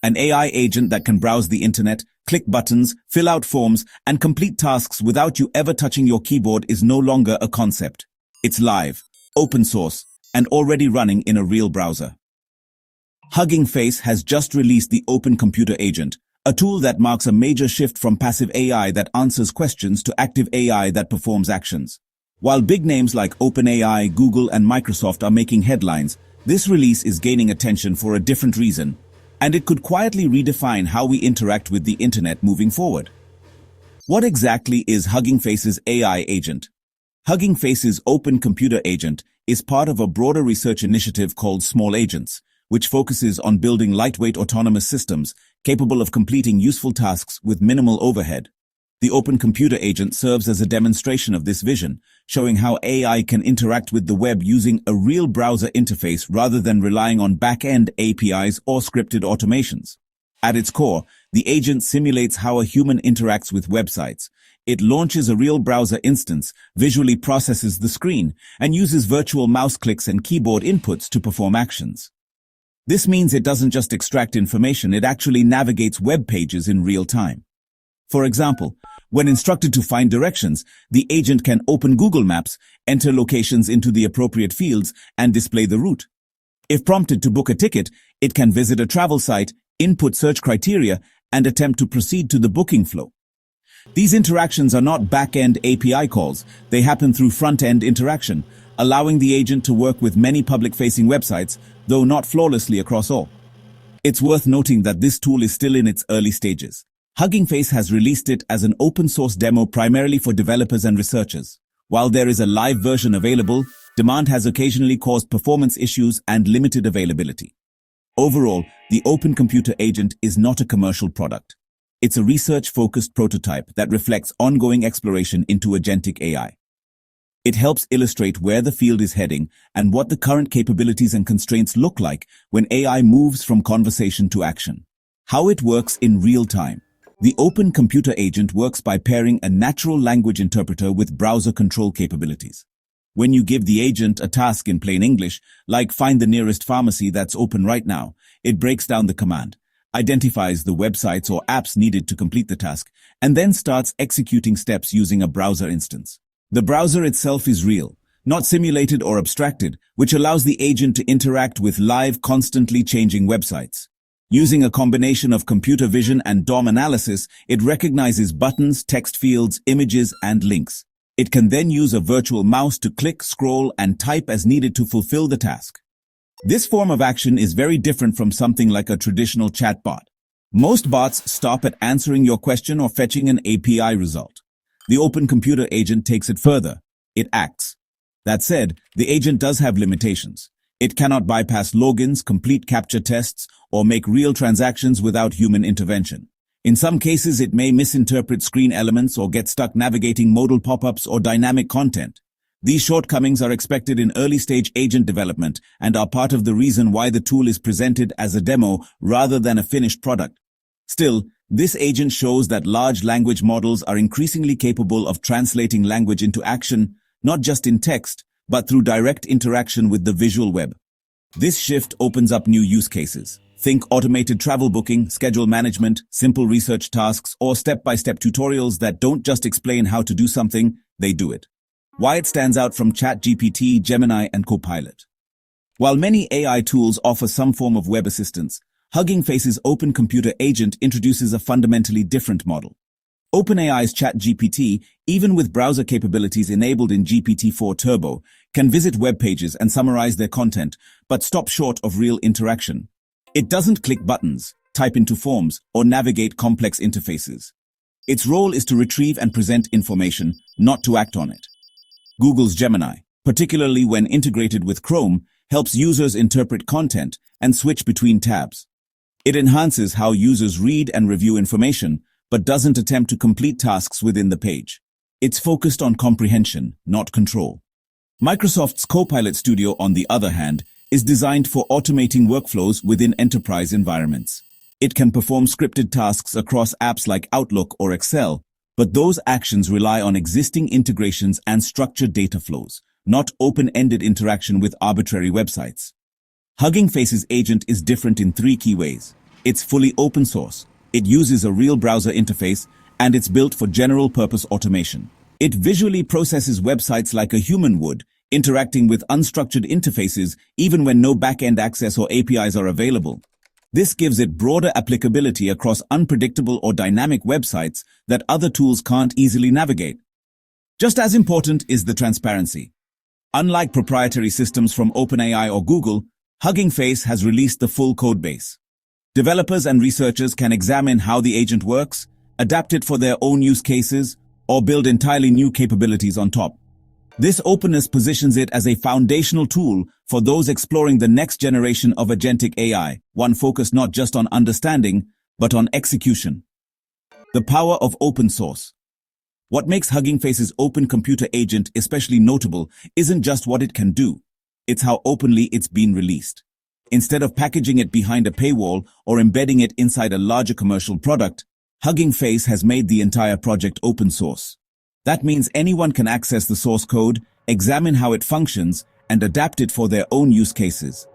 An AI agent that can browse the internet, click buttons, fill out forms, and complete tasks without you ever touching your keyboard is no longer a concept. It's live, open source, and already running in a real browser. Hugging Face has just released the Open Computer Agent, a tool that marks a major shift from passive AI that answers questions to active AI that performs actions. While big names like OpenAI, Google, and Microsoft are making headlines, this release is gaining attention for a different reason, and it could quietly redefine how we interact with the internet moving forward. What exactly is Hugging Face's AI agent? Hugging Face's Open Computer Agent is part of a broader research initiative called Small Agents, which focuses on building lightweight autonomous systems capable of completing useful tasks with minimal overhead. The Open Computer Agent serves as a demonstration of this vision, showing how AI can interact with the web using a real browser interface rather than relying on back-end APIs or scripted automations. At its core, the agent simulates how a human interacts with websites. It launches a real browser instance, visually processes the screen, and uses virtual mouse clicks and keyboard inputs to perform actions. This means it doesn't just extract information, it actually navigates web pages in real time. For example, when instructed to find directions, the agent can open Google Maps, enter locations into the appropriate fields, and display the route. If prompted to book a ticket, it can visit a travel site, input search criteria, and attempt to proceed to the booking flow. These interactions are not back-end API calls, they happen through front-end interaction, allowing the agent to work with many public-facing websites, though not flawlessly across all. It's worth noting that this tool is still in its early stages. Hugging Face has released it as an open-source demo primarily for developers and researchers. While there is a live version available, demand has occasionally caused performance issues and limited availability. Overall, the Open Computer Agent is not a commercial product. It's a research-focused prototype that reflects ongoing exploration into agentic AI. It helps illustrate where the field is heading and what the current capabilities and constraints look like when AI moves from conversation to action. How it works in real time. The Open Computer Agent works by pairing a natural language interpreter with browser control capabilities. When you give the agent a task in plain English, like find the nearest pharmacy that's open right now, it breaks down the command, identifies the websites or apps needed to complete the task, and then starts executing steps using a browser instance. The browser itself is real, not simulated or abstracted, which allows the agent to interact with live, constantly changing websites. Using a combination of computer vision and DOM analysis, it recognizes buttons, text fields, images, and links. It can then use a virtual mouse to click, scroll, and type as needed to fulfill the task. This form of action is very different from something like a traditional chatbot. Most bots stop at answering your question or fetching an API result. The Open Computer Agent takes it further. It acts. That said, the agent does have limitations. It cannot bypass logins, complete captcha tests, or make real transactions without human intervention. In some cases, it may misinterpret screen elements or get stuck navigating modal pop-ups or dynamic content. These shortcomings are expected in early-stage agent development and are part of the reason why the tool is presented as a demo rather than a finished product. Still, this agent shows that large language models are increasingly capable of translating language into action, not just in text, but through direct interaction with the visual web. This shift opens up new use cases. Think automated travel booking, schedule management, simple research tasks, or step-by-step tutorials that don't just explain how to do something, they do it. Why it stands out from ChatGPT, Gemini, and Copilot. While many AI tools offer some form of web assistance, Hugging Face's Open Computer Agent introduces a fundamentally different model. OpenAI's ChatGPT, even with browser capabilities enabled in GPT-4 Turbo, can visit web pages and summarize their content, but stop short of real interaction. It doesn't click buttons, type into forms, or navigate complex interfaces. Its role is to retrieve and present information, not to act on it. Google's Gemini, particularly when integrated with Chrome, helps users interpret content and switch between tabs. It enhances how users read and review information, but doesn't attempt to complete tasks within the page. It's focused on comprehension, not control. Microsoft's Copilot Studio, on the other hand, is designed for automating workflows within enterprise environments. It can perform scripted tasks across apps like Outlook or Excel, but those actions rely on existing integrations and structured data flows, not open-ended interaction with arbitrary websites. Hugging Face's agent is different in 3 key ways. It's fully open source. It uses a real browser interface, and it's built for general-purpose automation. It visually processes websites like a human would, interacting with unstructured interfaces even when no back-end access or APIs are available. This gives it broader applicability across unpredictable or dynamic websites that other tools can't easily navigate. Just as important is the transparency. Unlike proprietary systems from OpenAI or Google, Hugging Face has released the full codebase. Developers and researchers can examine how the agent works, adapt it for their own use cases, or build entirely new capabilities on top. This openness positions it as a foundational tool for those exploring the next generation of agentic AI, one focused not just on understanding, but on execution. The power of open source. What makes Hugging Face's open computer agent especially notable isn't just what it can do, it's how openly it's been released. Instead of packaging it behind a paywall or embedding it inside a larger commercial product, Hugging Face has made the entire project open source. That means anyone can access the source code, examine how it functions, and adapt it for their own use cases.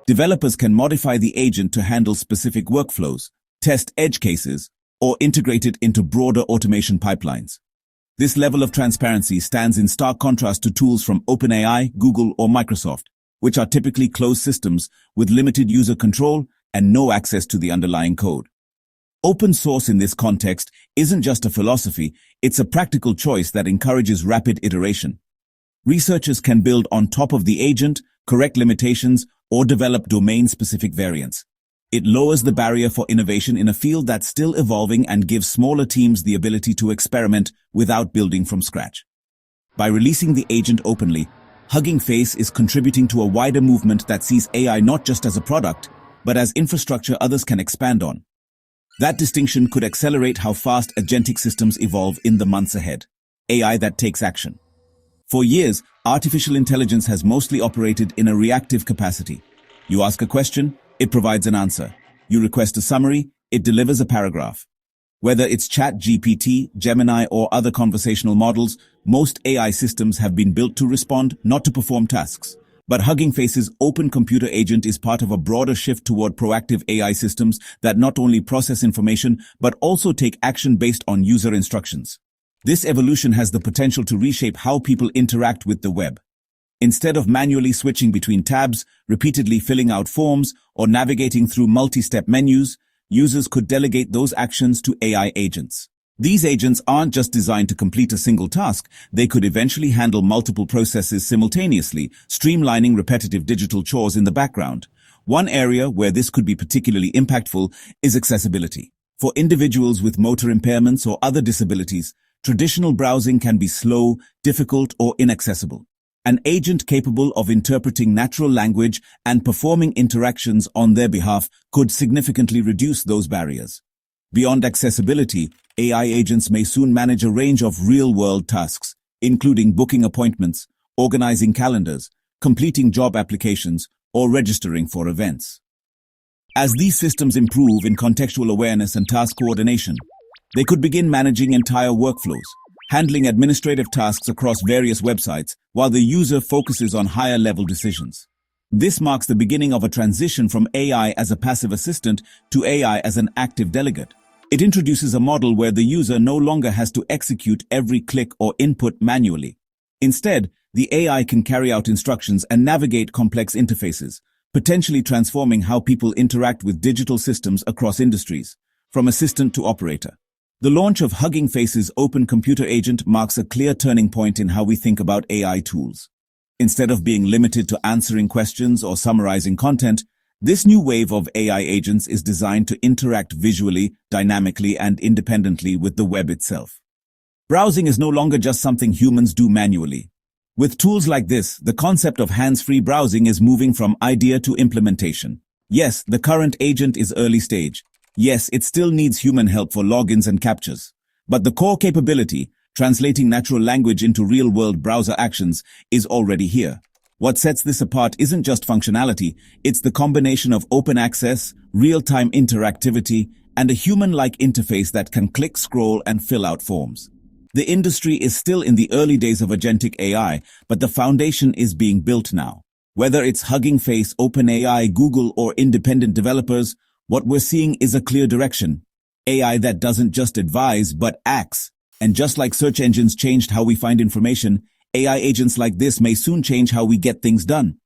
Developers can modify the agent to handle specific workflows, test edge cases, or integrate it into broader automation pipelines. This level of transparency stands in stark contrast to tools from OpenAI, Google, or Microsoft, which are typically closed systems with limited user control and no access to the underlying code. Open source in this context isn't just a philosophy, it's a practical choice that encourages rapid iteration. Researchers can build on top of the agent, correct limitations, or develop domain-specific variants. It lowers the barrier for innovation in a field that's still evolving and gives smaller teams the ability to experiment without building from scratch. By releasing the agent openly, Hugging Face is contributing to a wider movement that sees AI not just as a product, but as infrastructure others can expand on. That distinction could accelerate how fast agentic systems evolve in the months ahead. AI that takes action. For years, artificial intelligence has mostly operated in a reactive capacity. You ask a question, it provides an answer. You request a summary, it delivers a paragraph. Whether it's ChatGPT, Gemini, or other conversational models, most AI systems have been built to respond, not to perform tasks. But Hugging Face's open computer agent is part of a broader shift toward proactive AI systems that not only process information, but also take action based on user instructions. This evolution has the potential to reshape how people interact with the web. Instead of manually switching between tabs, repeatedly filling out forms, or navigating through multi-step menus, users could delegate those actions to AI agents. These agents aren't just designed to complete a single task, they could eventually handle multiple processes simultaneously, streamlining repetitive digital chores in the background. One area where this could be particularly impactful is accessibility. For individuals with motor impairments or other disabilities, traditional browsing can be slow, difficult, or inaccessible. An agent capable of interpreting natural language and performing interactions on their behalf could significantly reduce those barriers. Beyond accessibility, AI agents may soon manage a range of real-world tasks, including booking appointments, organizing calendars, completing job applications, or registering for events. As these systems improve in contextual awareness and task coordination, they could begin managing entire workflows, handling administrative tasks across various websites, while the user focuses on higher-level decisions. This marks the beginning of a transition from AI as a passive assistant to AI as an active delegate. It introduces a model where the user no longer has to execute every click or input manually. Instead, the AI can carry out instructions and navigate complex interfaces, potentially transforming how people interact with digital systems across industries, from assistant to operator. The launch of Hugging Face's open computer agent marks a clear turning point in how we think about AI tools. Instead of being limited to answering questions or summarizing content, this new wave of AI agents is designed to interact visually, dynamically, and independently with the web itself. Browsing is no longer just something humans do manually. With tools like this, the concept of hands-free browsing is moving from idea to implementation. Yes, the current agent is early stage. Yes, it still needs human help for logins and captures. But the core capability, translating natural language into real-world browser actions, is already here. What sets this apart isn't just functionality, it's the combination of open access, real-time interactivity, and a human-like interface that can click, scroll, and fill out forms. The industry is still in the early days of agentic AI, but the foundation is being built now. Whether it's Hugging Face, OpenAI, Google, or independent developers, What we're seeing is a clear direction. AI that doesn't just advise, but acts. And just like search engines changed how we find information, AI agents like this may soon change how we get things done.